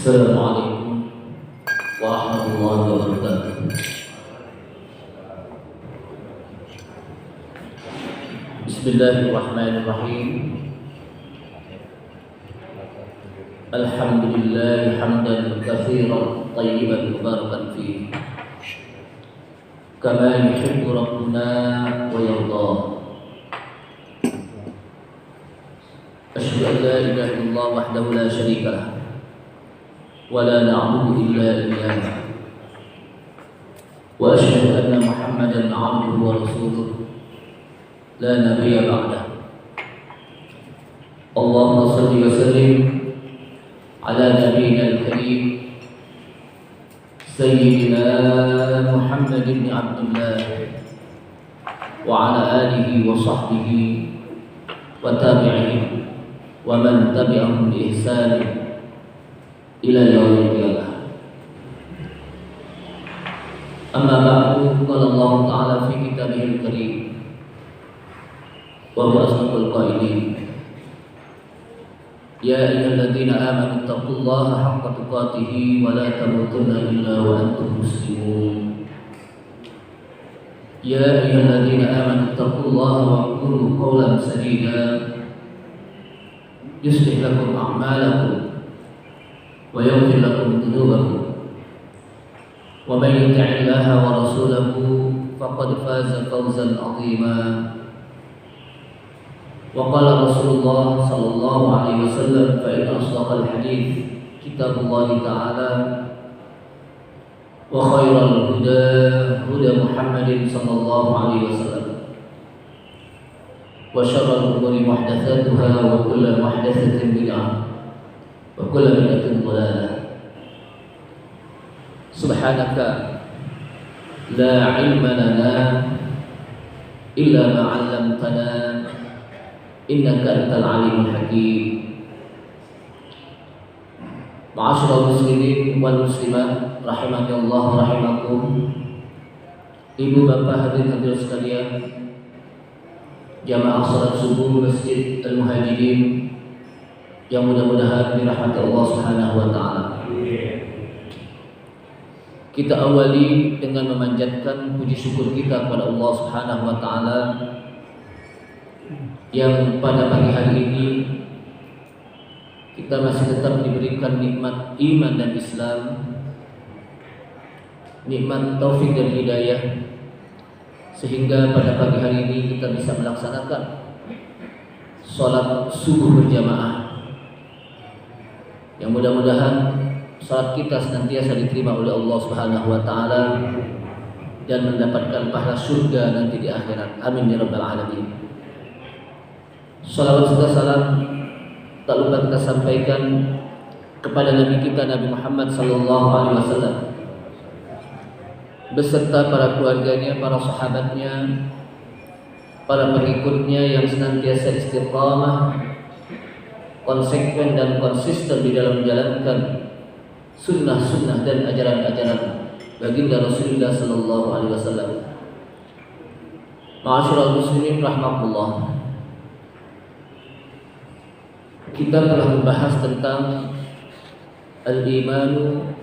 Assalamualaikum warahmatullahi wabarakatuh. Bismillahirrahmanirrahim. Alhamdulillah hamdan katsiran thayyiban mubarakan fihi kama yuhibbu rabbuna wa yarda. Asyhadu an la ilaha illallah wahdahu la syarika lah wa la na'budu illa iyyah wa asyhadu anna Muhammadan 'abduhu wa rasuluh la nabiyya ba'dah. Allahumma shalli wa sallim ala nabiyyina al-karim sayyidina Muhammad ibn Abdullah wa ala alihi wa sahbihi wa tabi'in wa man tabi'ahum bi ihsan ila yaumil qiyamah. Amma ba'du, qala Allah ta'ala fi kitabihil karim wa huwa asdaqul qailin. Ya ayyuhalladzina amanu taqullaha haqqa tuqatih wa la tamutunna illa wa antum muslimun. Ya ayyuhalladzina amanu taqullaha wa qulu qawlan sadida yuslih lakum a'malakum wa yaghfir lakum dhunubakum wa man yuti'illaha wa rasulahu faqad faza fawzan 'azima. Wa qala Rasulullah sallallahu alaihi wasallam fa inna asdaqal hadits kitabullah ta'ala wa khairal huda huda Muhammadin sallallahu alaihi wasallam wa syarrul umuri muhdatsatuha wa kullu muhdatsatin bid'ah wa kullu bid'atin dhalalah. Subhanaka la ilma lana illa ma 'allamtana innaka antal alimul hakim. Ma'asyiral muslimin wal muslimat rahimani Allah rahimakum. Ibu bapak hadirin sekalian, jamaah salat subuh Masjid Al-Muhajirin yang mudah-mudahan dirahmati Allah Subhanahu wa taala. Kita awali dengan memanjatkan puji syukur kita kepada Allah Subhanahu wa taala yang pada pagi hari ini kita masih tetap diberikan nikmat iman dan Islam, nikmat taufik dan hidayah, sehingga pada pagi hari ini kita bisa melaksanakan sholat subuh berjamaah, yang mudah-mudahan sholat kita senantiasa diterima oleh Allah Subhanahu wa taala dan mendapatkan pahala surga nanti di akhirat. Amin ya rabbal alamin. Salawat serta salam tak lupa kita sampaikan kepada Nabi kita Nabi Muhammad sallallahu alaihi wasallam beserta para keluarganya, para sahabatnya, para pengikutnya yang senantiasa istiqamah, konsekuen dan konsisten di dalam menjalankan sunnah-sunnah dan ajaran-ajaran baginda Rasulullah sallallahu alaihi wasallam. Ma'asyiral muslimin rahimakumullah. Kita telah membahas tentang al-imanu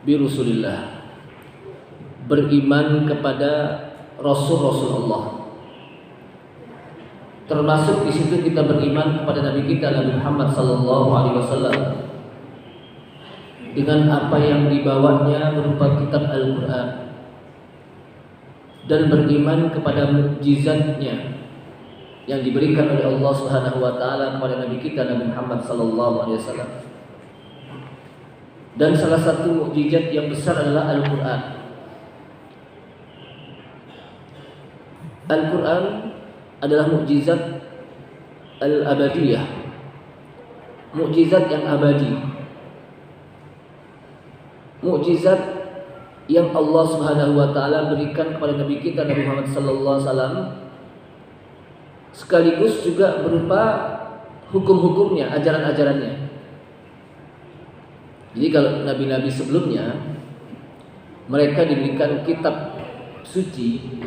bi Rasulillah, beriman kepada Rasul-Rasul Allah. Termasuk di situ kita beriman kepada Nabi kita Nabi Muhammad sallallahu alaihi wasallam dengan apa yang dibawanya berupa kitab Al-Qur'an, dan beriman kepada mukjizatnya yang diberikan oleh Allah Subhanahu wa taala kepada Nabi kita Nabi Muhammad sallallahu alaihi wasallam. Dan salah satu mukjizat yang besar adalah Al-Qur'an. Al-Qur'an adalah mukjizat al-abadiyah, mukjizat yang abadi, mukjizat yang Allah Subhanahu wa taala berikan kepada Nabi kita Nabi Muhammad sallallahu alaihi wasallam, sekaligus juga berupa hukum-hukumnya, ajaran-ajarannya. Jadi kalau nabi-nabi sebelumnya mereka diberikan kitab suci,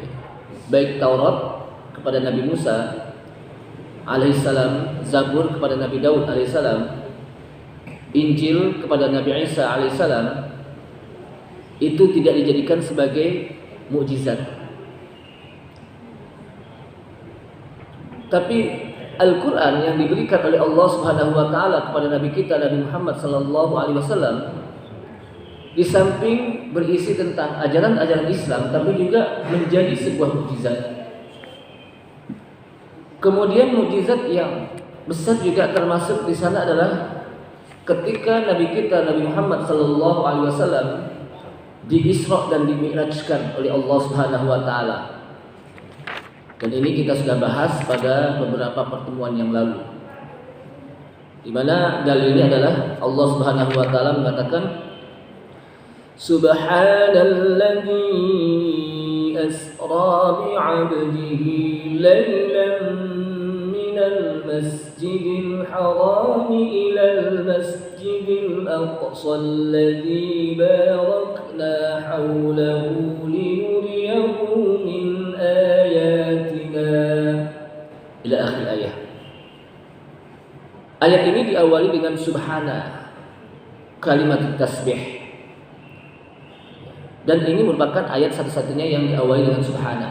baik Taurat kepada Nabi Musa alaihissalam, Zabur kepada Nabi Daud alaihissalam, Injil kepada Nabi Isa alaihissalam itu tidak dijadikan sebagai mukjizat. Tapi Al-Quran yang diberikan oleh Allah Subhanahu wa taala kepada Nabi kita Nabi Muhammad sallallahu alaihi wasallam, di samping berisi tentang ajaran-ajaran Islam, tapi juga menjadi sebuah mukjizat. Kemudian mukjizat yang besar juga termasuk di sana adalah ketika Nabi kita Nabi Muhammad sallallahu alaihi wasallam di-Isra dan di-Mi'rajkan oleh Allah Subhanahu wa taala. Dan ini kita sudah bahas pada beberapa pertemuan yang lalu, di mana dalilnya adalah Allah Subhanahu wa taala mengatakan Subhanalladzi asra bi'abdihi lailan minal masjidil haram ilal masjidil aqsa alladzi barakna hawlahu linuriyahu min ayatina ila akhir ayat. Ayat ini diawali dengan subhana, kalimat tasbih. Dan ini merupakan ayat satu-satunya yang diawali dengan subhana.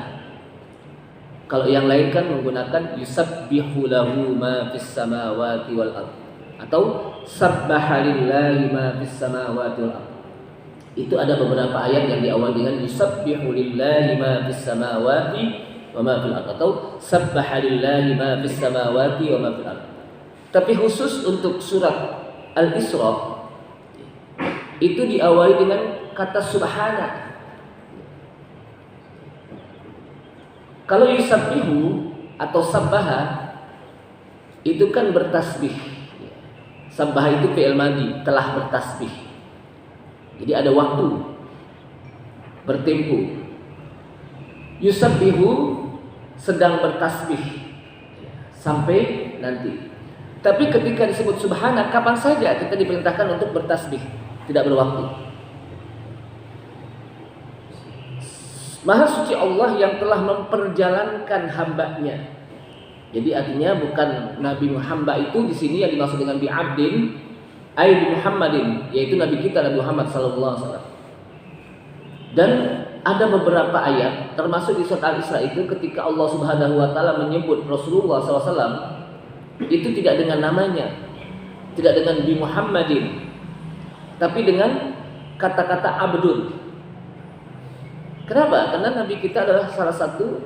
Kalau yang lain kan menggunakan yusabbihu lahu ma fis samawati wal ardh atau sabbaha lillahi ma fis samawati wal ardh. Itu ada beberapa ayat yang diawali dengan yusabbihu lillahi ma fis samawati wa ma fil ardh atau sabbaha lillahi ma fis samawati wa ma fil ardh. Tapi khusus untuk surat Al-Isra itu diawali dengan kata subhana. Kalau yusabbihu atau sabbaha itu kan bertasbih. Sabbaha itu fi'il madhi, telah bertasbih. Jadi ada waktu bertempo. Yusabbihu sedang bertasbih sampai nanti. Tapi ketika disebut subhana, kapan saja kita diperintahkan untuk bertasbih, tidak berwaktu. Maha suci Allah yang telah memperjalankan hambanya. Jadi artinya bukan Nabi Muhammad itu di sini yang dimaksud dengan bi'abdin, ai bi Muhammadin, yaitu Nabi kita Nabi Muhammad sallallahu alaihi wasallam. Dan ada beberapa ayat termasuk di surat Al-Isra itu ketika Allah Subhanahu wa taala menyebut Rasulullah SAW itu tidak dengan namanya, tidak dengan bi Muhammadin, tapi dengan kata-kata abdul. Kenapa? Karena Nabi kita adalah salah satu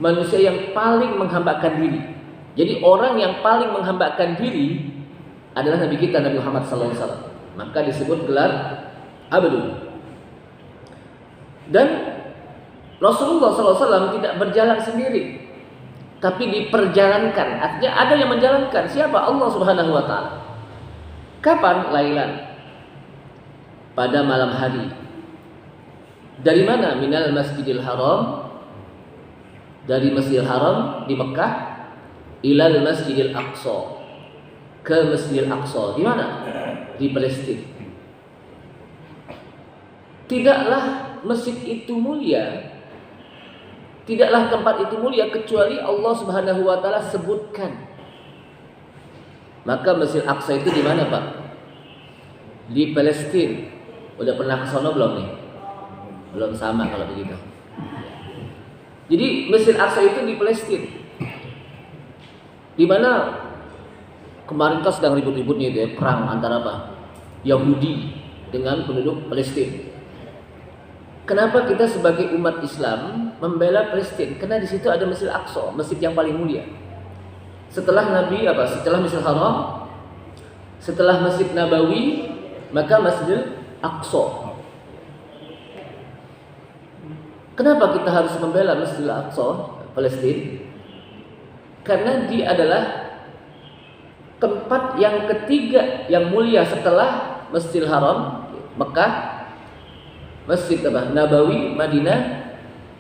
manusia yang paling menghambakan diri. Jadi orang yang paling menghambakan diri adalah Nabi kita Nabi Muhammad SAW. Maka disebut gelar abdul. Dan Rasulullah SAW tidak berjalan sendiri, tapi diperjalankan. Artinya ada yang menjalankan. Siapa? Allah Subhanahu wa taala. Kapan? Lailan, pada malam hari. Dari mana? Minal Masjidil Haram, dari Masjidil Haram di Mekah, ilal Masjidil Aqsa, ke Masjidil Aqsa. Di mana? Di Palestina. Tidaklah masjid itu mulia, tidaklah tempat itu mulia kecuali Allah Subhanahu wa taala sebutkan. Maka Masjid Aqsa itu di mana, Pak? Di Palestina. Udah pernah ke sana belum nih? Belum, sama kalau begitu. Jadi Masjid Aqsa itu di Palestina. Di mana kemarin kan sedang ribut-ributnya itu ya, perang antara apa? Yahudi dengan penduduk Palestina. Kenapa kita sebagai umat Islam membela Palestina? Karena di situ ada Masjid Aqsa, masjid yang paling mulia. Setelah Nabi apa? Setelah Masjid Haram, setelah Masjid Nabawi, maka Masjid Aqsa. Kenapa kita harus membela Masjid Aqsa, Palestina? Karena dia adalah tempat yang ketiga yang mulia setelah Masjidil Haram, Mekah, Masjid Nabawi, Madinah,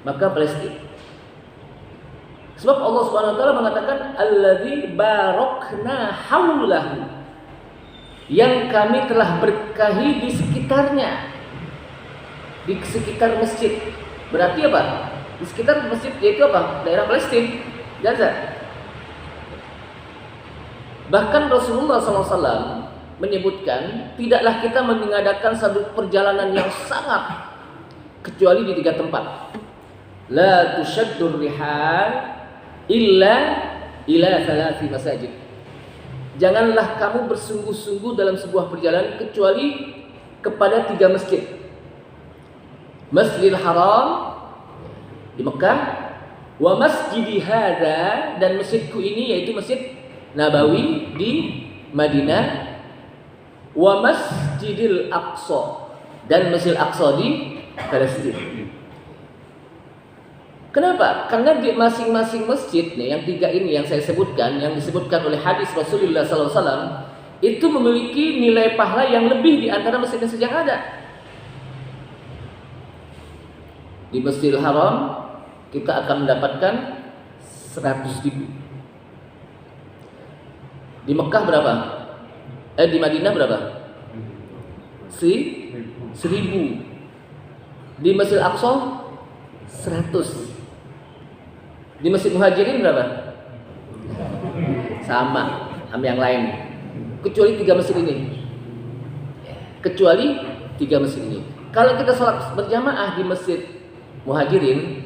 maka Palestina. Sebab Allah Subhanahu wa taala mengatakan alladzi barakna haulahu, yang kami telah berkahi di sekitarnya, di sekitar masjid. Berarti apa? Di sekitar masjid yaitu apa? Daerah Palestina, Gaza. Bahkan Rasulullah SAW menyebutkan, tidaklah kita mengadakan satu perjalanan yang sangat kecuali di 3 tempat. La tushaddur rihal illa ila 3 masajid. Janganlah kamu bersungguh-sungguh dalam sebuah perjalanan kecuali kepada 3 masjid. Masjidil Haram di Mekah, wa masjidi hadza, dan masjidku ini yaitu Masjid Nabawi di Madinah, wa Masjidil Aqsa, dan Masjid Aqsa di Palestina. Kenapa? Karena di masing-masing masjid nih, yang 3 ini yang saya sebutkan, yang disebutkan oleh hadis Rasulullah SAW, itu memiliki nilai pahala yang lebih di antara masjid-masjid yang ada. Di Masjidil Haram kita akan mendapatkan 100.000. Di Mekah berapa? Di Madinah berapa? 1.000. Di Masjid Aqsa 100. Di Masjid Muhajirin berapa? Sama yang lain. Kecuali 3 masjid ini. Kecuali 3 masjid ini. Kalau kita sholat berjamaah di Masjid Muhajirin,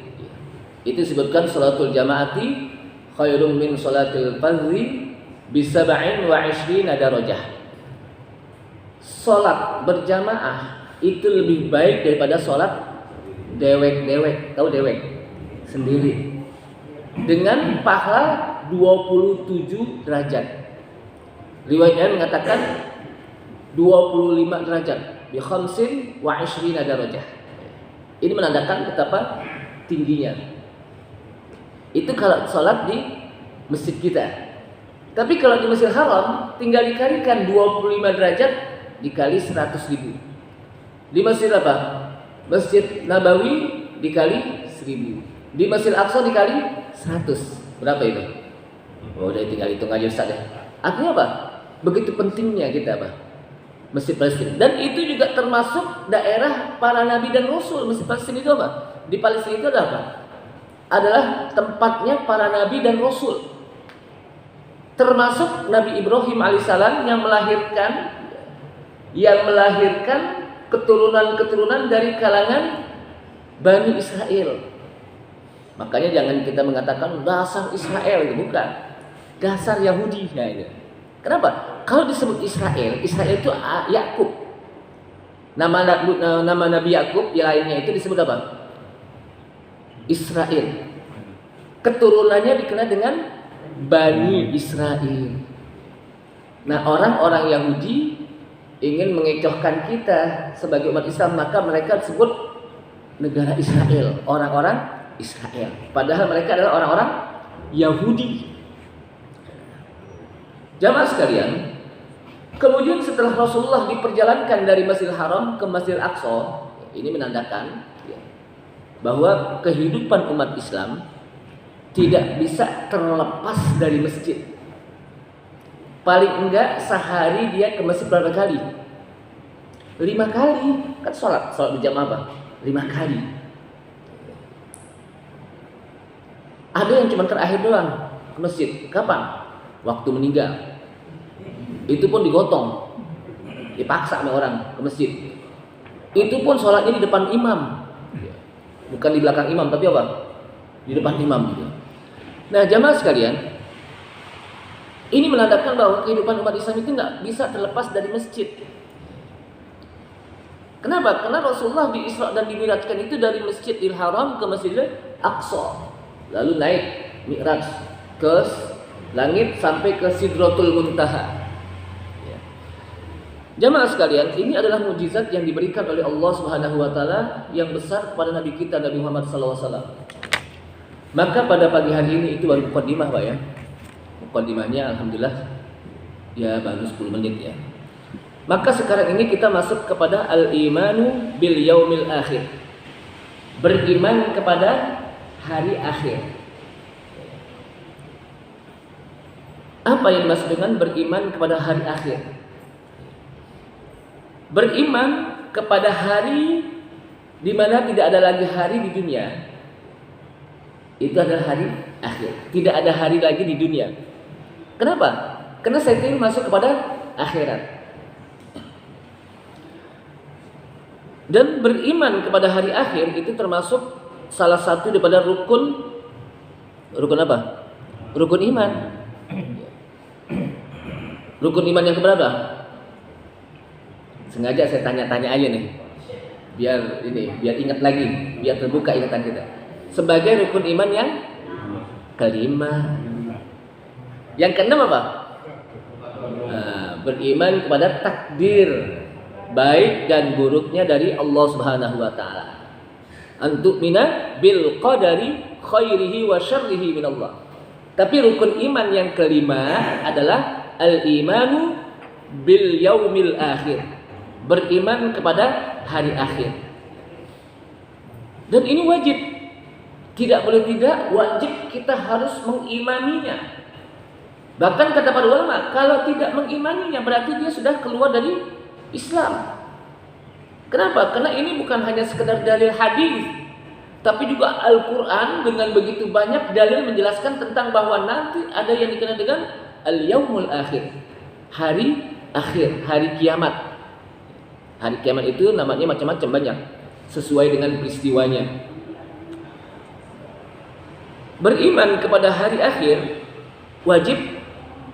itu disebutkan sholatul jamaati khairum min sholatil fardhi bisab'in wa 20 darajah. Sholat berjamaah itu lebih baik daripada sholat dewek. Tahu dewek? Sendiri. Dengan pahala 27 derajat. Riwayatnya mengatakan 25 derajat. Bi khamsin wa 20 darajah. Ini menandakan betapa tingginya. Itu kalau sholat di masjid kita. Tapi kalau di Masjidil Haram tinggal dikalikan 25 derajat dikali 100.000. Di masjid apa? Masjid Nabawi dikali 1.000. Di Masjid Aqsa dikali 100. Berapa itu? Oh, udah tinggal hitung aja Ustaz ya. Artinya apa? Begitu pentingnya kita apa? Masjid Palestina. Dan itu juga termasuk daerah para nabi dan rasul. Masjid Palestina itu apa? Di Palestina itu adalah apa? Adalah tempatnya para nabi dan rasul. Termasuk Nabi Ibrahim alaihissalam yang melahirkan keturunan-keturunan dari kalangan Bani Israel. Makanya jangan kita mengatakan dasar Israel, itu bukan. Dasar Yahudi. Nah, itu. Kenapa? Kalau disebut Israel itu Yakub. Nama Nabi Yakub yang lainnya itu disebut apa? Israel. Keturunannya dikenal dengan Bani Israel. Nah, orang-orang Yahudi ingin mengecohkan kita sebagai umat Islam, maka mereka disebut negara Israel, orang-orang Israel. Padahal mereka adalah orang-orang Yahudi. Jamaah sekalian, kemudian setelah Rasulullah diperjalankan dari Masjidil Haram ke Masjidil Aqsa, ini menandakan bahwa kehidupan umat Islam tidak bisa terlepas dari masjid. Paling enggak sehari dia ke masjid berapa kali? 5 kali. Kan sholat berjamaah apa? 5 kali. Ada yang cuma terakhir doang ke masjid. Kapan? Waktu meninggal. Itu pun digotong, dipaksa sama orang ke masjid. Itu pun sholatnya di depan imam, bukan di belakang imam, tapi apa? Di depan imam gitu. Nah, jamaah sekalian, ini menandakan bahwa kehidupan umat Islam itu nggak bisa terlepas dari masjid. Kenapa? Karena Rasulullah di Isra dan Dimi'rajkan itu dari Masjidil Haram ke Masjidil Aqsa, lalu naik Mi'raj ke langit sampai ke Sidratul Muntaha. Jamaah sekalian, ini adalah mukjizat yang diberikan oleh Allah Subhanahu wa taala yang besar kepada nabi kita Nabi Muhammad SAW. Maka pada pagi hari ini itu baru mukadimah, Pak ya. Mukadimahnya alhamdulillah ya baru 10 menit ya. Maka sekarang ini kita masuk kepada al-imanu bil yaumil akhir. Beriman kepada hari akhir. Apa yang dimaksud dengan beriman kepada hari akhir? Beriman kepada hari di mana tidak ada lagi hari di dunia. Itu adalah hari akhir. Tidak ada hari lagi di dunia. Kenapa? Karena saya ingin masuk kepada akhirat. Dan beriman kepada hari akhir itu termasuk salah satu daripada rukun apa? Rukun iman. Rukun iman yang keberapa? Sengaja saya tanya-tanya aja nih. Biar ingat lagi, biar terbuka ingatan kita. Sebagai rukun iman yang kelima. Yang keenam apa? Beriman kepada takdir baik dan buruknya dari Allah Subhanahu wa taala. Antu'mina bil qadari khairihi wa syarrihi min Allah. Tapi rukun iman yang kelima adalah al-imanu bil yaumil akhir. Beriman kepada hari akhir. Dan ini wajib. Tidak boleh tidak, wajib kita harus mengimaninya. Bahkan kata para ulama, kalau tidak mengimaninya berarti dia sudah keluar dari Islam. Kenapa? Karena ini bukan hanya sekedar dalil hadis, tapi juga Al-Quran dengan begitu banyak dalil menjelaskan tentang bahwa nanti ada yang dikenal dengan al-yaumul akhir, hari akhir, hari kiamat. Hari kiamat itu namanya macam-macam, banyak, sesuai dengan peristiwanya. Beriman kepada hari akhir wajib,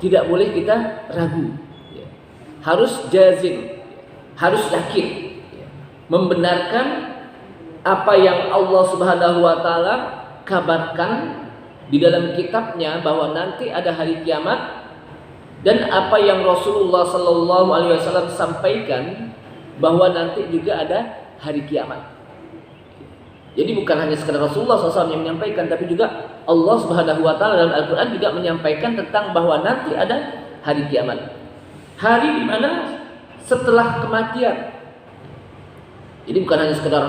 tidak boleh kita ragu, harus jazim, harus yakin, membenarkan apa yang Allah Subhanahu wa taala kabarkan di dalam kitabnya bahwa nanti ada hari kiamat, dan apa yang Rasulullah sallallahu alaihi wasallam sampaikan bahwa nanti juga ada hari kiamat. Jadi bukan hanya sekedar Rasulullah SAW yang menyampaikan, tapi juga Allah Subhanahu wa taala dalam Al-Qur'an juga menyampaikan tentang bahwa nanti ada hari kiamat. Hari di mana setelah kematian. Jadi bukan hanya sekedar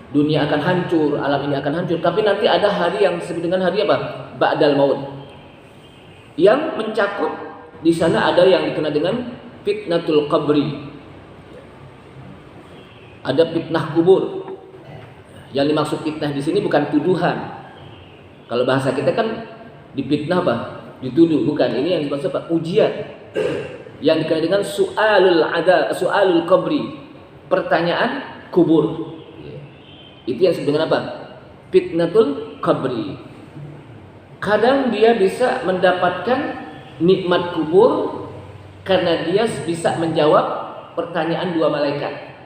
dunia akan hancur, alam ini akan hancur, tapi nanti ada hari yang disebut dengan hari apa? Ba'dal maut. Yang mencakup di sana ada yang dikenal dengan fitnatul qabri. Ada fitnah kubur. Yang dimaksud fitnah di sini bukan tuduhan. Kalau bahasa kita kan difitnah apa? Dituduh, bukan. Ini yang dimaksud apa? Ujian. Yang dikenal dengan su'alul qabri, pertanyaan kubur. Itu yang disebut dengan apa? Fitnatul qabri. Kadang dia bisa mendapatkan nikmat kubur karena dia bisa menjawab pertanyaan dua malaikat.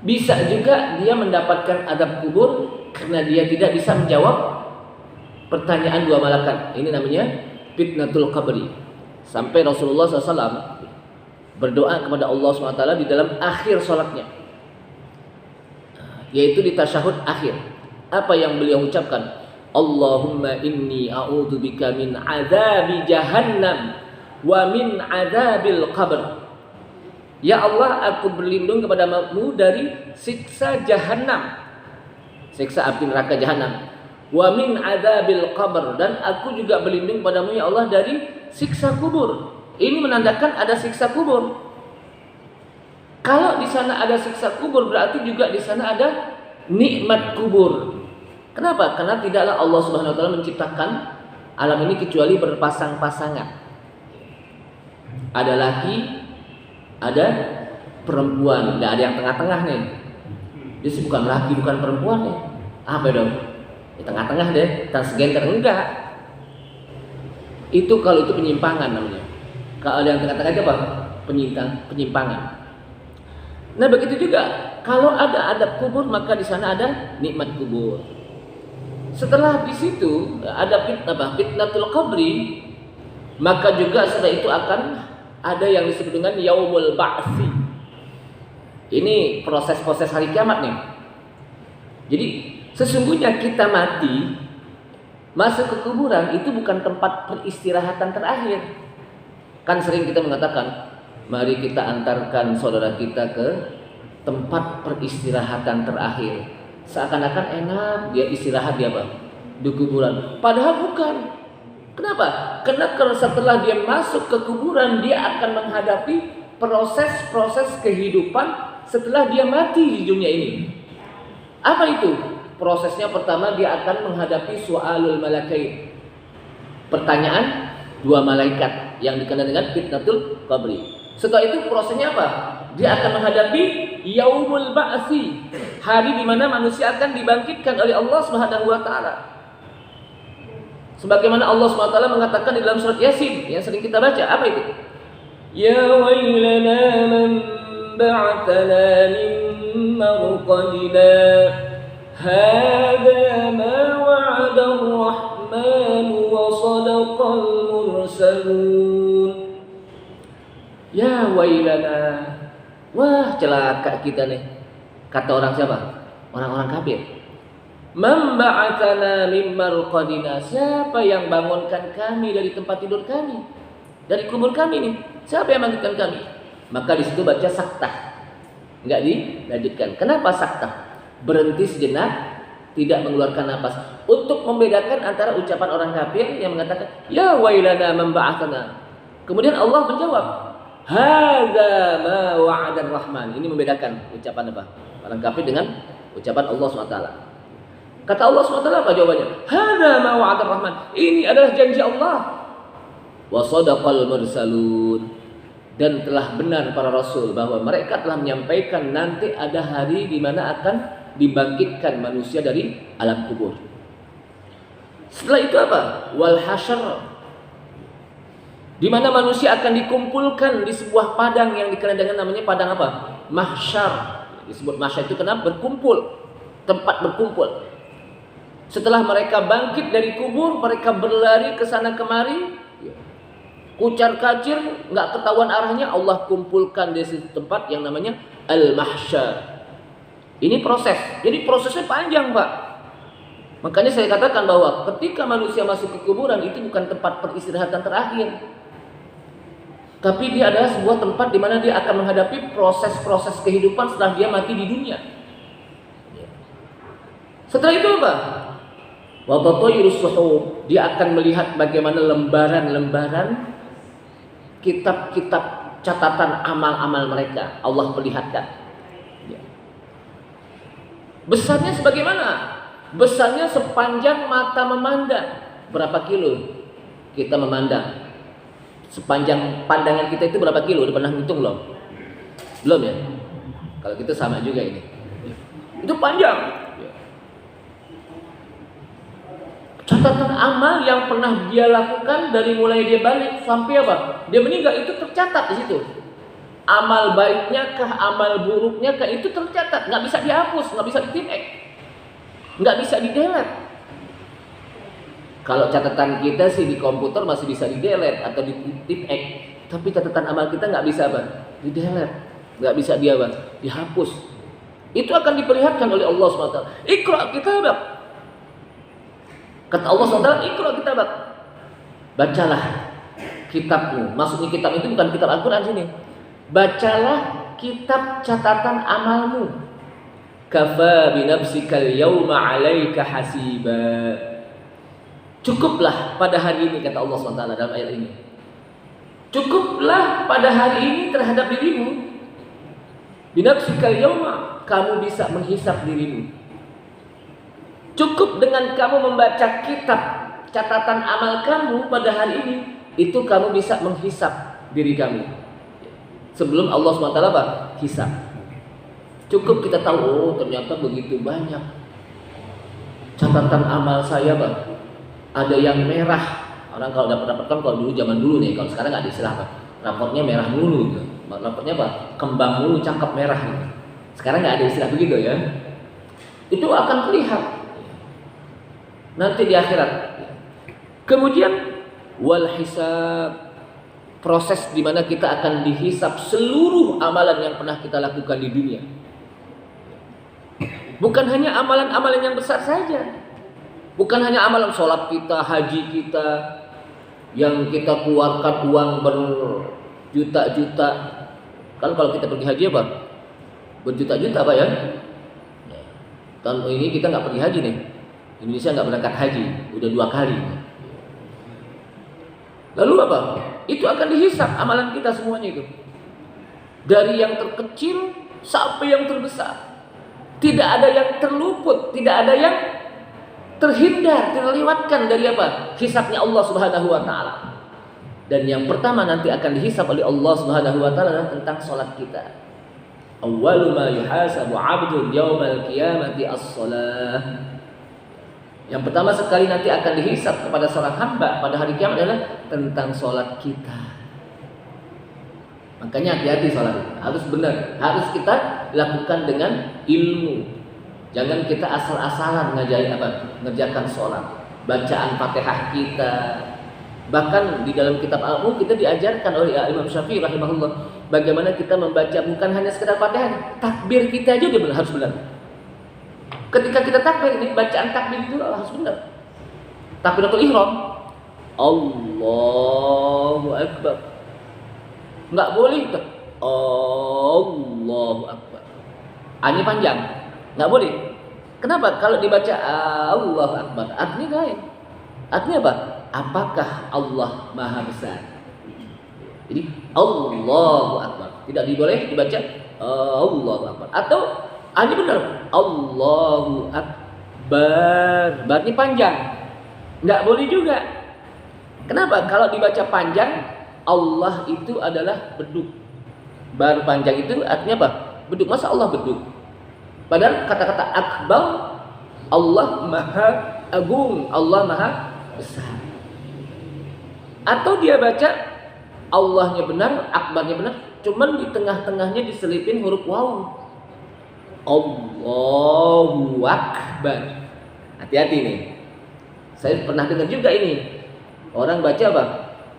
Bisa juga dia mendapatkan adab kubur karena dia tidak bisa menjawab pertanyaan dua malaikat. Ini namanya fitnatul qabri. Sampai Rasulullah SAW berdoa kepada Allah SWT di dalam akhir sholatnya, yaitu di tasyahud akhir. Apa yang beliau ucapkan? Allahumma inni a'udzubika min adzabi jahannam wa min adzabil qabr. Ya Allah, aku berlindung kepadamu dari siksa jahanam, siksa api neraka jahanam. Wa min adzabil qabr, dan aku juga berlindung kepadamu ya Allah dari siksa kubur. Ini menandakan ada siksa kubur. Kalau di sana ada siksa kubur, berarti juga di sana ada nikmat kubur. Kenapa? Karena tidaklah Allah Subhanahu wa taala menciptakan alam ini kecuali berpasang-pasangan. Ada laki, ada perempuan, tidak ada yang tengah-tengah nih. Dia bukan laki, bukan perempuan nih. Apa dong? Di tengah-tengah deh, transgender, enggak. Itu kalau itu penyimpangan namanya. Kalau ada yang tengah-tengah itu apa? Penyimpangan. Nah begitu juga kalau ada adab kubur, maka di sana ada nikmat kubur. Setelah di situ ada fitnatul qabri, maka juga setelah itu akan ada yang disebut dengan yaumul ba'tsi. Ini proses-proses hari kiamat nih. Jadi sesungguhnya kita mati, masuk ke kuburan itu bukan tempat peristirahatan terakhir. Kan sering kita mengatakan, mari kita antarkan saudara kita ke tempat peristirahatan terakhir. Seakan-akan enak dia istirahat di apa? Di kuburan. Padahal bukan. Kenapa? Karena kalau setelah dia masuk ke kuburan, dia akan menghadapi proses-proses kehidupan setelah dia mati di dunia ini. Apa itu? Prosesnya pertama dia akan menghadapi su'alul malakain. Pertanyaan dua malaikat yang dikenal dengan fitnatul qabri. Setelah itu prosesnya apa? Dia akan menghadapi yaumul ba'si, hari di mana manusia akan dibangkitkan oleh Allah Subhanahu wa taala. Sebagaimana Allah Subhanahu wa taala mengatakan di dalam surat Yasin yang sering kita baca, apa itu? Ya wailana man ba'athana min marqadina hadza ma wa'ada ar-rahman wa sadaqal mursalun. Ya wailana, wah celaka kita nih. Kata orang siapa? Orang-orang kafir. Man ba'atsana min marqadina, siapa yang bangunkan kami dari tempat tidur kami, dari kubur kami nih? Siapa yang bangunkan kami? Maka di situ baca saktah, enggak dilanjutkan. Kenapa saktah? Berhenti sejenak, tidak mengeluarkan napas, untuk membedakan antara ucapan orang kafir yang mengatakan ya wailana man ba'atsana. Kemudian Allah menjawab, hadza ma wa'ada ar-rahman. Ini membedakan ucapan apa? Orang kafir dengan ucapan Allah SWT. Kata Allah SWT apa jawabannya? Hadza ma wa'ada ar-rahman. Ini adalah janji Allah. Wa sadaqal mursalun. Dan telah benar para rasul bahwa mereka telah menyampaikan nanti ada hari di mana akan dibangkitkan manusia dari alam kubur. Setelah itu apa? Wal hasyr, di mana manusia akan dikumpulkan di sebuah padang yang dikenal dengan namanya padang apa? Mahsyar. Disebut mahsyar itu kenapa? Berkumpul, tempat berkumpul. Setelah mereka bangkit dari kubur, mereka berlari ke sana kemari, kucar kacir, nggak ketahuan arahnya. Allah kumpulkan di situ tempat yang namanya al-mahsyar. Ini proses. Jadi prosesnya panjang, Pak. Makanya saya katakan bahwa ketika manusia masuk ke kuburan itu bukan tempat peristirahatan terakhir, tapi dia adalah sebuah tempat di mana dia akan menghadapi proses-proses kehidupan setelah dia mati di dunia. Setelah itu apa? Wa tatayyurus suhub, dia akan melihat bagaimana lembaran-lembaran kitab-kitab catatan amal-amal mereka Allah perlihatkan. Besarnya sebagaimana? Besarnya sepanjang mata memandang. Berapa kilo kita memandang? Sepanjang pandangan kita itu berapa kilo? Udah pernah hitung belum? Belum ya? Kalau kita sama juga ini. Itu panjang. Catatan amal yang pernah dia lakukan dari mulai dia balik sampai apa? Dia meninggal itu tercatat di situ. Amal baiknya kah, amal buruknya kah, itu tercatat. Nggak bisa dihapus, nggak bisa di-delete, nggak bisa di-delete. Kalau catatan kita sih di komputer masih bisa di-delete atau di-delete, tapi catatan amal kita nggak bisa apa? Di-delete, nggak bisa dia apa? Dihapus. Itu akan diperlihatkan oleh Allah SWT. Iqra kitabak. Kata Allah SWT, Iqra kitabak. Bacalah kitabmu. Maksudnya kitab itu bukan kitab Al-Quran sini. Bacalah kitab catatan amalmu. Kafa binafsikal yawma 'alaika hasiba. Cukuplah pada hari ini, kata Allah SWT dalam ayat ini. Cukuplah pada hari ini terhadap dirimu. Binafsikal yawma, kamu bisa menghisap dirimu. Cukup dengan kamu membaca kitab catatan amal kamu pada hari ini, itu kamu bisa menghisap diri kamu. Sebelum Allah SWT apa? Hisab. Cukup kita tahu, oh ternyata begitu banyak catatan amal saya, Bang. Ada yang merah. Orang kalau dapat rapor kan kalau dulu zaman dulu nih, kalau sekarang nggak ada istilah apa. Raportnya merah mulu gitu. Raportnya apa? Kembang mulu, cakep merah gitu. Sekarang nggak ada istilah begitu ya. Itu akan terlihat nanti di akhirat. Kemudian wal hisab, proses di mana kita akan dihisap seluruh amalan yang pernah kita lakukan di dunia. Bukan hanya amalan-amalan yang besar saja. Bukan hanya amalan sholat kita, haji kita, yang kita keluarkan uang berjuta-juta. Kan kalau kita pergi haji apa? Berjuta-juta Pak ya? Tahun ini kita nggak pergi haji nih. Indonesia nggak berangkat haji, udah 2 kali. Lalu apa? Itu akan dihisap amalan kita semuanya itu. Dari yang terkecil sampai yang terbesar. Tidak ada yang terluput, tidak ada yang terhindar, terlewatkan dari apa? Hisabnya Allah Subhanahu wa taala. Dan yang pertama nanti akan dihisab oleh Allah Subhanahu wa taala adalah tentang salat kita. Awwalu ma yuhasabu 'abdun yaumal qiyamati as-shalah. Yang pertama sekali nanti akan dihisab kepada seorang hamba pada hari kiamat adalah tentang salat kita. Makanya hati-hati salat harus benar, harus kita lakukan dengan ilmu. Jangan kita asal-asalan ngerjakan salat. Bacaan Fatihah kita. Bahkan di dalam kitab Al-Mu kita diajarkan oleh Imam Syafi'i rahimahullah bagaimana kita membaca bukan hanya sekedar Fatihah, takbir kita aja juga harus benar. Ketika kita takbir ini, bacaan takbir itu harus benar. Takbiratul ihram, Allahu Akbar. Enggak boleh Allahu Akbar. Ini panjang. Enggak boleh. Kenapa? Kalau dibaca Allahu Akbar, artinya lain. Artinya apa? Apakah Allah Maha Besar? Jadi Allahu Akbar. Tidak diboleh dibaca Allahu Akbar. Atau ini benar Allahu Akbar. Berarti panjang. Enggak boleh juga. Kenapa? Kalau dibaca panjang, Allah itu adalah beduk. Bar panjang itu artinya apa? Beduk. Masa Allah beduk? Padahal kata-kata akbar, Allah Maha Agung, Allah Maha Besar. Atau dia baca Allahnya benar, akbarnya benar, cuman di tengah-tengahnya diselipin huruf waw. Allahu Akbar. Hati-hati nih. Saya pernah dengar juga ini. Orang baca apa?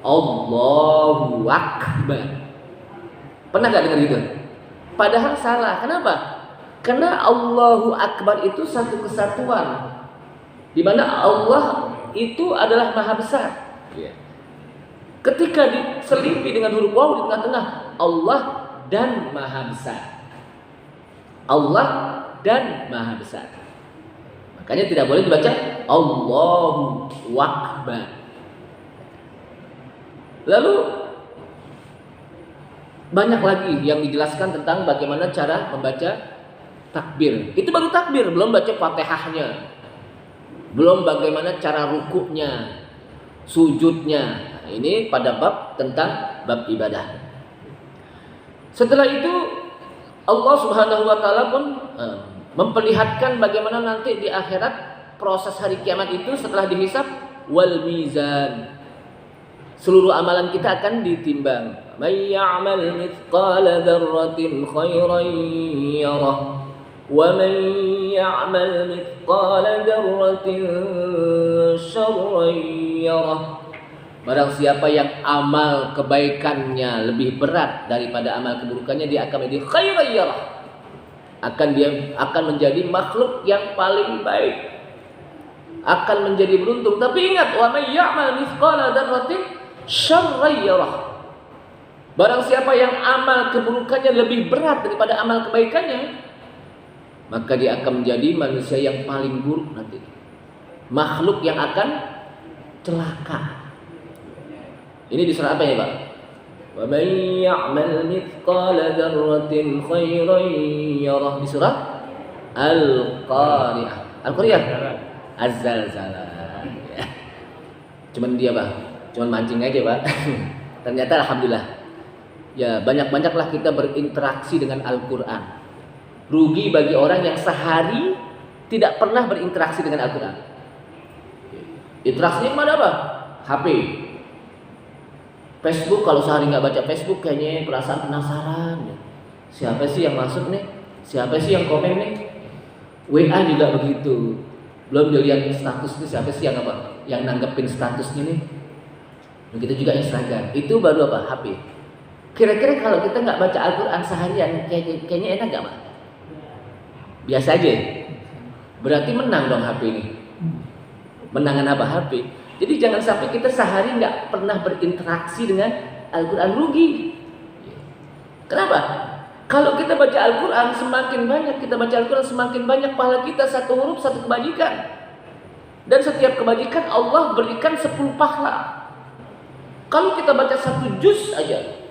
Allahu Akbar. Pernah gak dengar gitu? Padahal salah. Kenapa? Karena Allahu Akbar itu satu kesatuan, di mana Allah itu adalah Maha Besar. Ketika diselipi dengan huruf waw di tengah-tengah, Allah dan Maha Besar. Allah dan Maha Besar. Makanya tidak boleh dibaca Allahu Akbar. Lalu banyak lagi yang dijelaskan tentang bagaimana cara membaca takbir. Itu baru takbir, belum baca Fatihahnya. Belum bagaimana cara rukuknya, sujudnya. Nah, ini pada bab tentang bab ibadah. Setelah itu Allah Subhanahu wa taala pun memperlihatkan bagaimana nanti di akhirat proses hari kiamat itu setelah dihisab wal mizan. Seluruh amalan kita akan ditimbang. May ya'mal mithqala dzarratin khairan yarah wa man ya'mal mithqala dzarratin syarran yarah. Barang siapa yang amal kebaikannya lebih berat daripada amal keburukannya, dia akan menjadi khairan yarah. Dia akan menjadi makhluk yang paling baik. Akan menjadi beruntung. Tapi ingat, wa may ya'mal mithqala dzarratin syarran yarah. Barang siapa yang amal keburukannya lebih berat daripada amal kebaikannya, maka dia akan menjadi manusia yang paling buruk nanti. Makhluk yang akan celaka. Ini di surah apa ya, Pak? Wa may ya'mal mithqala dzarratin khairan yarah, di surah Al-Qari'ah. Al-Qari'ah? Az-Zalzalah. Cuman dia, Pak. Cuman mancing aja, Pak. Ternyata alhamdulillah. Ya, banyak-banyaklah kita berinteraksi dengan Al-Qur'an. Rugi bagi orang yang sehari tidak pernah berinteraksi dengan Al-Qur'an. Interaksinya kemana, apa? HP. Facebook, kalau sehari nggak baca Facebook kayaknya perasaan penasaran. Siapa sih yang masuk nih? Siapa sih yang komen nih? WA juga begitu. Belum dilihat status nih, siapa sih yang apa? Yang nanggepin statusnya nih? Begitu juga Instagram. Itu baru apa? HP. Kira-kira kalau kita nggak baca Al-Quran seharian, kayaknya enak nggak, Pak? Biasa aja. Berarti menang dong HP ini. Menangan apa? HP. Jadi jangan sampai kita sehari nggak pernah berinteraksi dengan Al-Quran, rugi. Kenapa? Kalau kita baca Al-Quran semakin banyak kita baca Al-Quran, semakin banyak pahala kita, satu huruf satu kebajikan. Dan setiap kebajikan Allah berikan 10 pahala. Kalau kita baca 1 juz aja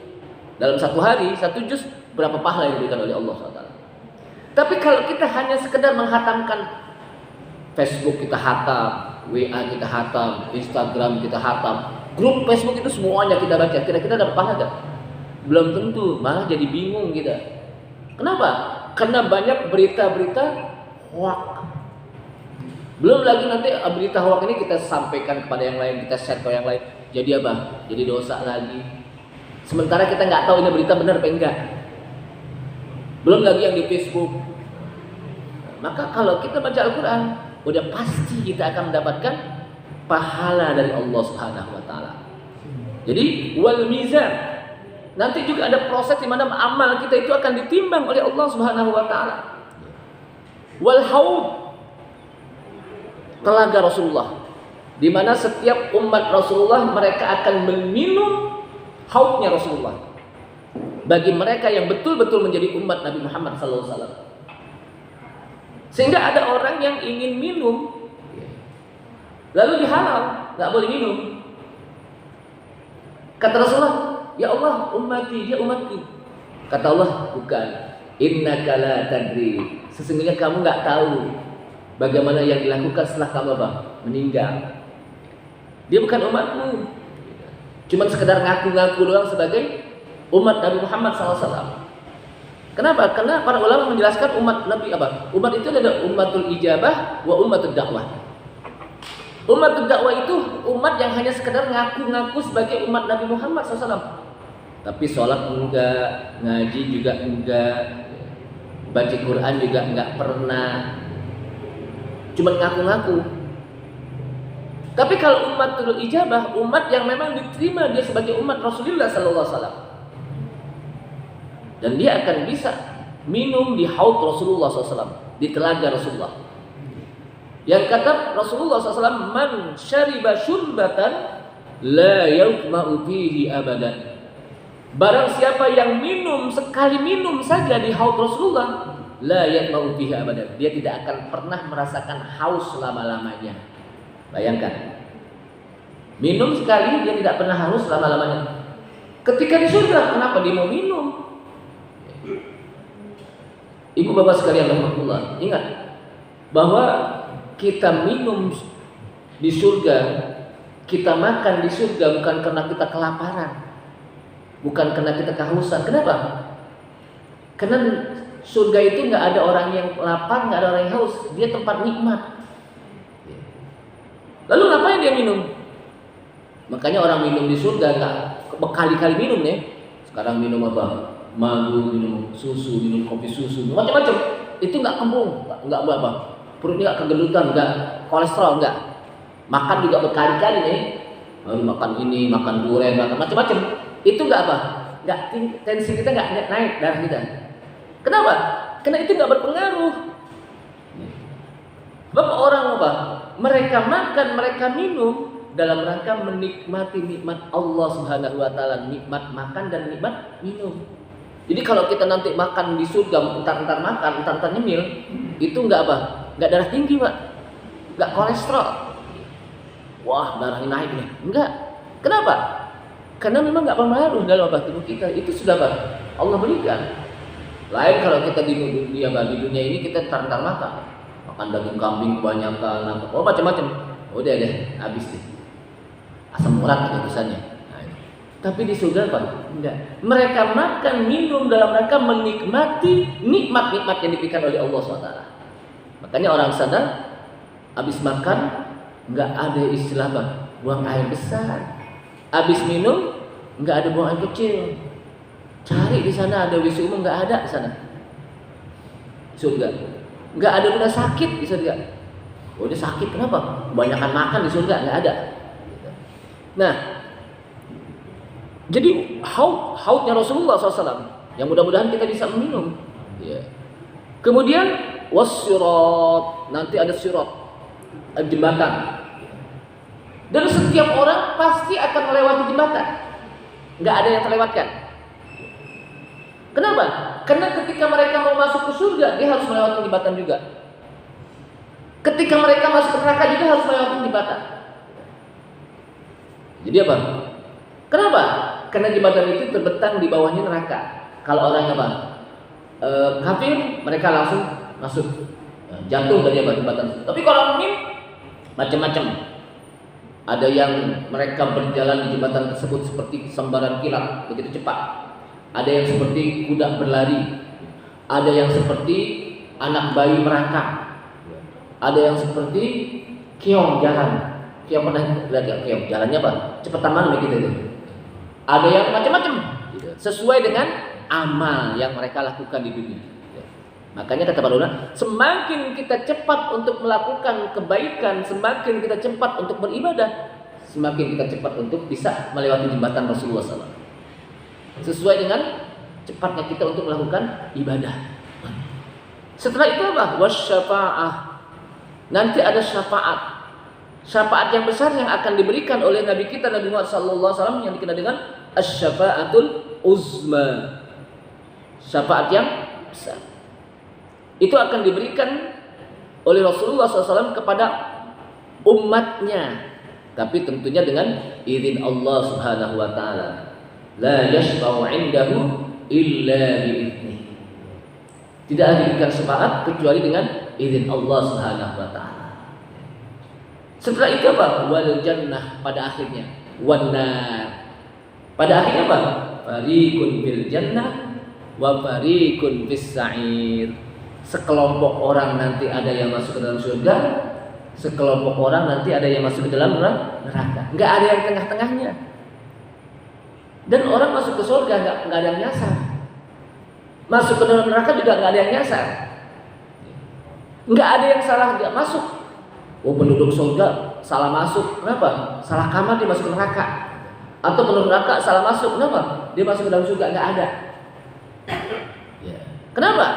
dalam satu hari, 1 juz, berapa pahala yang diberikan oleh Allah SWT. Tapi kalau kita hanya sekedar menghatamkan Facebook, kita hatam, WA kita hatam, Instagram kita hatam, Grup Facebook itu semuanya kita baca, kira-kira dapat pahala gak? Belum tentu, malah jadi bingung kita. Kenapa? Karena banyak berita-berita hoax. Belum lagi nanti berita hoax ini kita sampaikan kepada yang lain, kita share ke yang lain. Jadi apa? Jadi dosa lagi. Sementara kita nggak tahu ini berita benar apa enggak. Belum lagi yang di Facebook. Maka kalau kita baca Al-Quran, udah pasti kita akan mendapatkan pahala dari Allah Subhanahu wa taala. Jadi wal mizan. Nanti juga ada proses di mana amal kita itu akan ditimbang oleh Allah Subhanahu wa taala. Wal haud. Telaga Rasulullah, di mana setiap umat Rasulullah mereka akan meminum haudnya Rasulullah. Bagi mereka yang betul-betul menjadi umat Nabi Muhammad SAW. Sehingga ada orang yang ingin minum, lalu dihalau, nggak boleh minum. Kata Rasulullah, ya Allah, ummati, dia umatku. Kata Allah, bukan. Innaka la tadri. Sesungguhnya kamu nggak tahu bagaimana yang dilakukan setelah kamu apa? Meninggal. Dia bukan umatmu. Cuma sekedar ngaku-ngaku doang sebagai umat Nabi Muhammad SAW. Kenapa? Karena para ulama menjelaskan umat Nabi apa? Umat itu ada ummatul ijabah wa ummatul dakwah. Ummatul dakwah itu umat yang hanya sekedar ngaku-ngaku sebagai umat Nabi Muhammad SAW. Tapi sholat enggak, ngaji juga enggak, baca Quran juga enggak pernah. Cuma ngaku-ngaku. Tapi kalau ummatul ijabah, umat yang memang diterima dia sebagai umat Rasulullah SAW. Dan dia akan bisa minum di haud Rasulullah SAW, di telaga Rasulullah. Yang kata Rasulullah SAW, man syariba syurbatan la yutma'u fihi abadan. Barang siapa yang minum sekali minum saja di haud Rasulullah, la yutma'u fihi abadan. Dia tidak akan pernah merasakan haus selama-lamanya. Bayangkan, minum sekali dia tidak pernah haus selama-lamanya. Ketika di surga, kenapa dia mau minum? Ibu bapak sekalian rahmatullah, ingat bahwa kita minum di surga, kita makan di surga bukan karena kita kelaparan, bukan karena kita kehausan. Kenapa? Karena surga itu nggak ada orang yang lapar, nggak ada orang yang haus, dia tempat nikmat. Lalu ngapain dia minum? Makanya orang minum di surga nggak berkali-kali minum nih. Sekarang minum apa? Madu, minum susu, minum kopi susu, macam-macam. Itu nggak kembung, nggak apa, perutnya nggak kegelutan, nggak kolesterol, nggak. Makan juga berkali-kali nih, baru makan ini, makan durian, makan macam-macam. Itu nggak apa, nggak tensi kita nggak naik darah kita. Kenapa? Karena itu nggak berpengaruh. Bapak orang apa? Mereka makan, mereka minum dalam rangka menikmati nikmat Allah Subhanahu wa taala, nikmat makan dan nikmat minum. Jadi kalau kita nanti makan di surga, entar makan, entar nyemil, itu enggak apa? Enggak darah tinggi, Pak. Enggak kolesterol. Wah, darahnya naik nih. Enggak. Kenapa? Karena memang enggak pengaruh dalam tubuh kita. Itu sudah Pak, Allah berikan. Lain kalau kita di dunia ini kita entar makan. Makan daging kambing kebanyakan, oh macam-macam. Udah deh, habis deh. Asam urat ada tulisannya. Tapi di surga apa? Enggak. Mereka makan, minum dalam rangka menikmati nikmat-nikmat yang diberikan oleh Allah SWT. Makanya orang sana habis makan enggak ada istilah apa? Buang air besar. Habis minum enggak ada buang air kecil. Cari di sana ada WC umum, enggak ada di sana. Surga. Enggak ada benda sakit di surga. Oh, dia sakit kenapa? Kebanyakan makan di surga enggak ada. Nah, jadi haudnya Rasulullah SAW yang mudah-mudahan kita bisa minum. Ya. Kemudian wassirat, nanti ada sirat, jembatan. Dan setiap orang pasti akan melewati jembatan. Nggak ada yang terlewatkan. Kenapa? Karena ketika mereka mau masuk ke surga, dia harus melewati jembatan juga. Ketika mereka masuk ke neraka juga harus melewati jembatan. Jadi apa? Kenapa? Karena jembatan itu terbentang di bawahnya neraka. Kalau orang apa? Kafir, mereka langsung masuk, jatuh dari jembatan. Tapi kalau mukmin macam-macam. Ada yang mereka berjalan di jembatan tersebut seperti sambaran kilat, begitu cepat. Ada yang seperti kuda berlari. Ada yang seperti anak bayi merangkak. Ada yang seperti keong jalan. Keong pernah lihat ya keong jalannya apa? Cepetan mana begitu itu. Ada yang macam-macam sesuai dengan amal yang mereka lakukan di dunia. Makanya kata para ulama, semakin kita cepat untuk melakukan kebaikan, semakin kita cepat untuk beribadah, semakin kita cepat untuk bisa melewati jembatan Rasulullah SAW. Sesuai dengan cepatnya kita untuk melakukan ibadah. Setelah itu apa? Wasyafa'ah. Nanti ada syafaat. Syafaat yang besar yang akan diberikan oleh Nabi kita Nabi Muhammad SAW yang dikenal dengan asy-syafa'atul uzma. Syafaat yang besar. Itu akan diberikan oleh Rasulullah SAW kepada umatnya, tapi tentunya dengan izin Allah Subhanahu wa taala. La yashfa'u 'indahu illa bi'idznih. Tidak ada diberikan syafaat kecuali dengan izin Allah Subhanahu wa taala. Setelah itu apa? Wal jannah, pada akhirnya. Wan nar. Pada akhirnya apa? Fariqun fil jannah wa fariqun fis sa'ir. Sekelompok orang nanti ada yang masuk ke dalam surga, sekelompok orang nanti ada yang masuk ke dalam neraka. Enggak ada yang tengah-tengahnya. Dan orang masuk ke surga enggak ada yang nyasar. Masuk ke dalam neraka juga enggak ada yang nyasar. Enggak ada yang salah enggak masuk. Oh, penduduk surga salah masuk. Kenapa? Salah kamar dia masuk ke neraka. Atau penduduk neraka salah masuk. Kenapa? Dia masuk ke dalam surga enggak ada. Ya. Kenapa?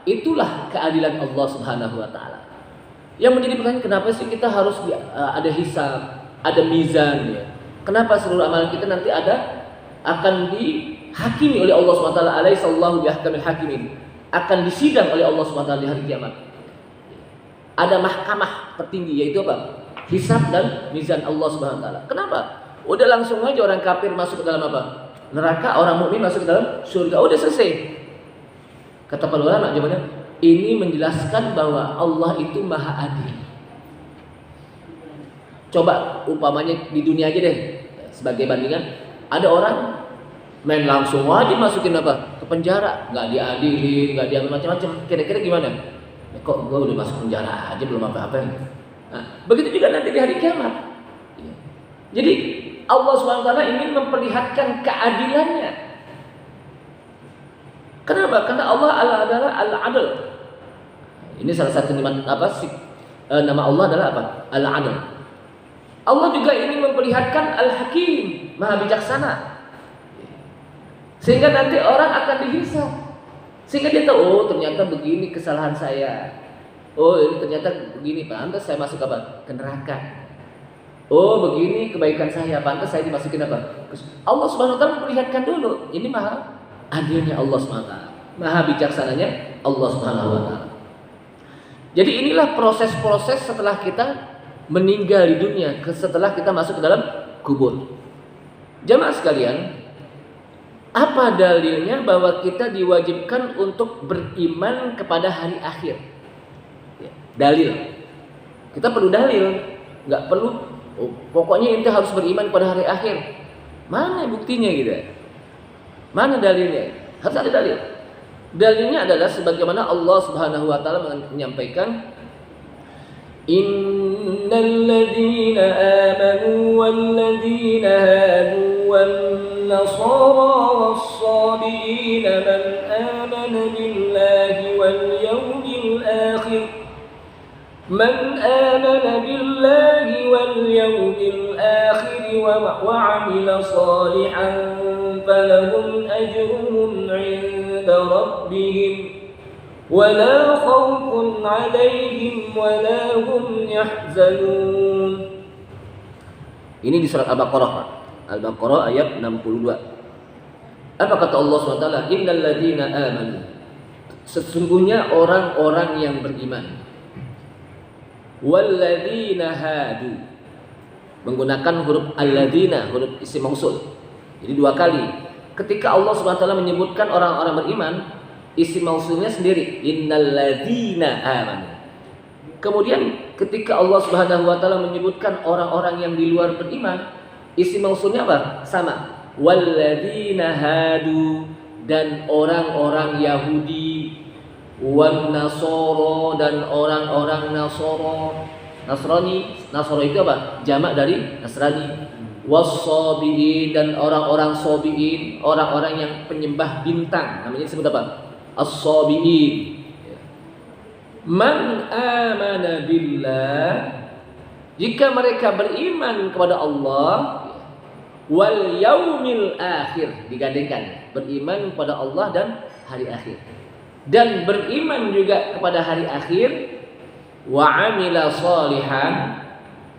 Itulah keadilan Allah Subhanahu wa taala. Yang menjadi pertanyaan, kenapa sih kita harus ada hisab, ada mizan ya? Kenapa seluruh amalan kita nanti akan dihakimi oleh Allah Subhanahu wa taala? Alaihissallahu biahkamil hakimin. Akan disidang oleh Allah Subhanahu wa taala di hari kiamat. Ada mahkamah tertinggi, yaitu apa? Hisab dan mizan Allah Subhanahu wa taala. Kenapa? Udah langsung aja orang kafir masuk ke dalam apa? Neraka, orang mukmin masuk ke dalam surga. Udah selesai. Kata para ulama, jawabannya ini menjelaskan bahwa Allah itu maha adil. Coba umpamanya di dunia aja deh, sebagai bandingan, ada orang main langsung aja masukin apa? Ke penjara, nggak diadili, nggak diambil macam-macam. Kira-kira gimana? Kok gue udah masuk penjara aja belum apa-apa? Nah, begitu juga nanti di hari kiamat. Jadi Allah SWT ingin memperlihatkan keadilannya. Kenapa? Karena Allah adalah Al-Adl. Ini salah satu nama Allah adalah apa? Al-Adl. Allah juga ingin memperlihatkan Al-Hakim, Maha Bijaksana. Sehingga nanti orang akan dihisab. Sehingga dia tahu, oh ternyata begini kesalahan saya. Oh ini ternyata begini, pantas saya masuk apa? Ke neraka. Oh begini kebaikan saya, pantas saya dimasukin apa? Allah Subhanahu wa taala memperlihatkan dulu. Ini maha adilnya Allah SWT, maha bijaksananya Allah Subhanahu wa taala. Jadi inilah proses-proses setelah kita meninggal di dunia, setelah kita masuk ke dalam kubur. Jamaah sekalian, apa dalilnya bahwa kita diwajibkan untuk beriman kepada hari akhir? Dalil. Kita perlu dalil, nggak perlu. Oh, pokoknya ente harus beriman pada hari akhir. Mana buktinya gitu? Mana dalilnya? Harus ada dalil. Dalilnya adalah sebagaimana Allah Subhanahu wa taala menyampaikan, Innal ladzina amanu wal ladzina hadu wan nasara was-sabiin man amana billahi wal yawmil akhir من آمن بالله واليوم الآخر وعمل صالحا فلهم أجرهم عند ربهم ولا خوف عليهم ولا هم يحزنون. Ini di surat Al-Baqarah, Al-Baqarah ayat 62. Apa kata Allah SWT? Innal ladzina amanu, sesungguhnya orang-orang yang beriman, walladzina hadu, menggunakan huruf alladzina, huruf isim mausul. Jadi dua kali. Ketika Allah SWT menyebutkan orang-orang beriman, isim mausulnya sendiri, innal ladzina amanu. Kemudian ketika Allah Subhanahu wa taala menyebutkan orang-orang yang di luar beriman, isim mausulnya apa? Sama. Walladzina hadu, dan orang-orang Yahudi, wan nasoro, dan orang-orang Nasrani itu apa? Jamak dari Nasrani. Was-sabiin, dan orang-orang sabiin, orang-orang yang penyembah bintang, namanya disebut apa? As-sabiin. Man amana billah, jika mereka beriman kepada Allah, wal yaumil akhir, digandengkan, beriman kepada Allah dan hari akhir, dan beriman juga kepada hari akhir, wa amila sholihan,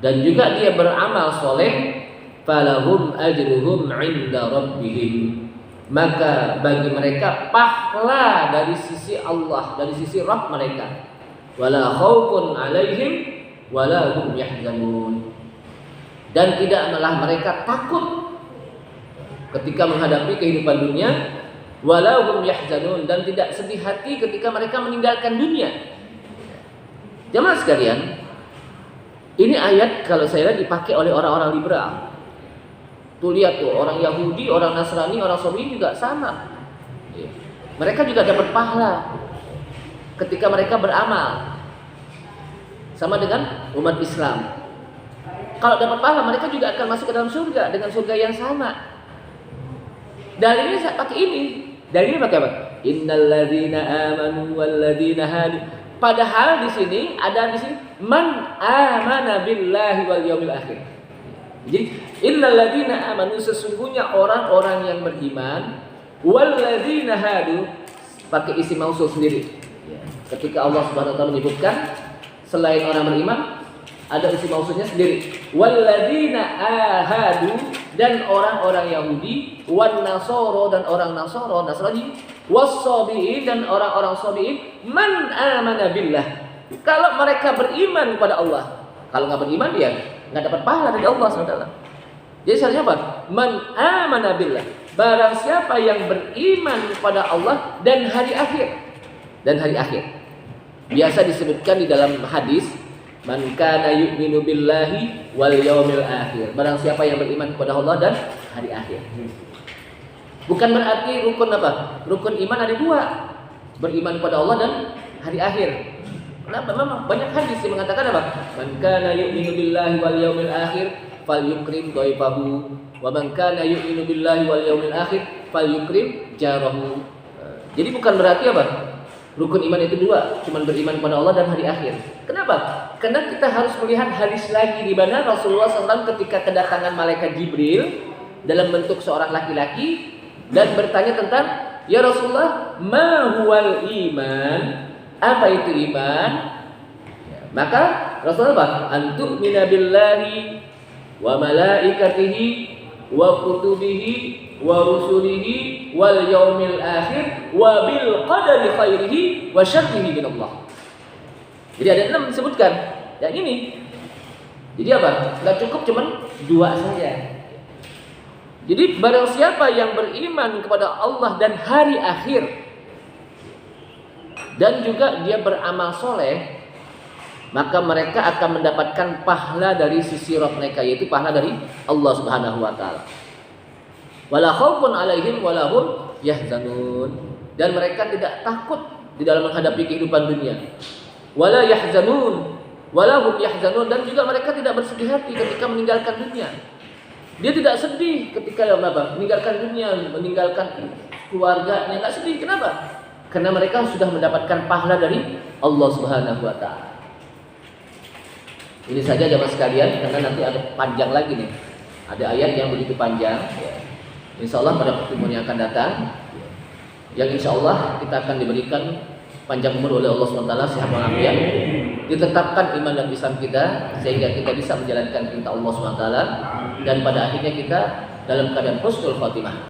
dan juga dia beramal soleh, falahum ajruhum 'inda rabbihim, maka bagi mereka pahala dari sisi Allah, dari sisi Rabb mereka. Wala khaufun 'alaihim wala hum yahzanun, dan tidaklah mereka takut ketika menghadapi kehidupan dunia, wala hum yahzanun, dan tidak sedih hati ketika mereka meninggalkan dunia. Jamaah sekalian, ini ayat kalau saya lihat dipakai oleh orang-orang liberal. Tuh lihat tuh, orang Yahudi, orang Nasrani, orang Sabi juga sama. Mereka juga dapat pahala ketika mereka beramal, sama dengan umat Islam. Kalau dapat pahala, mereka juga akan masuk ke dalam surga dengan surga yang sama. Dalilnya saya pakai ini. Dalilnya pakai apa? Innal ladzina amanu wal ladzina hadu. Padahal di sini ada di sini man amana billahi wal yaumil akhir. Jadi innal ladzina amanu, sesungguhnya orang-orang yang beriman, wal ladzina hadu pakai isim mausul sendiri. Ketika Allah Subhanahu wa taala menyebutkan selain orang beriman, ada isim mausulnya sendiri. Walladzina ahadu, dan orang-orang Yahudi, wan nasoro, dan orang Nasrani, was-sabiin, dan orang-orang sabiin, man amana billah. Kalau mereka beriman kepada Allah, kalau nggak beriman dia nggak dapat pahala dari Allah SWT. Jadi syaratnya apa? Man amana billah, barang siapa yang beriman kepada Allah dan hari akhir. Dan hari akhir biasa disebutkan di dalam hadis, man kana yu'minu billahi wal yaumil akhir, barang siapa yang beriman kepada Allah dan hari akhir. Bukan berarti rukun apa? Rukun iman ada dua, beriman kepada Allah dan hari akhir. Kenapa? Memang banyak hadis yang mengatakan apa? Man kana yu'minu billahi wal yaumil akhir falyukrim dhaifahu, wa man kana yu'minu billahi wal yaumil akhir falyukrim jarahu. Jadi bukan berarti apa? Rukun iman itu dua, cuma beriman kepada Allah dan hari akhir. Kenapa? Karena kita harus melihat hadis lagi di mana Rasulullah SAW ketika kedatangan malaikat Jibril dalam bentuk seorang laki-laki dan bertanya tentang, ya Rasulullah, ma huwal iman? Apa itu iman? Maka Rasulullah apa? Antu'mina billahi wa malaikatihi wa kutubihi wa rusulihi wal yaumil akhir wa bil qadari khairihi wa syarrihi min Allah. Jadi ada 6 disebutkan. Yang ini. Jadi apa? Enggak cukup cuman 2 saja. Jadi barang siapa yang beriman kepada Allah dan hari akhir dan juga dia beramal soleh, maka mereka akan mendapatkan pahala dari sisi Rabb mereka, yaitu pahala dari Allah Subhanahu wa taala. Wala khaufun 'alaihim wala hum yahzanun, dan mereka tidak takut di dalam menghadapi kehidupan dunia. Wala yahzanun wala hum yahzanun, dan juga mereka tidak bersedih hati ketika meninggalkan dunia. Dia tidak sedih ketika meninggalkan dunia, meninggalkan keluarganya, enggak sedih. Kenapa? Karena mereka sudah mendapatkan pahala dari Allah Subhanahu wa taala. Ini saja jamaah sekalian, karena nanti ada panjang lagi nih. Ada ayat yang begitu panjang. Insya Allah pada pertemuan yang akan datang, yang insya Allah kita akan diberikan panjang umur oleh Allah SWT, sehat walafiat, ditetapkan iman dan Islam kita sehingga kita bisa menjalankan perintah Allah SWT, dan pada akhirnya kita dalam keadaan husnul khatimah.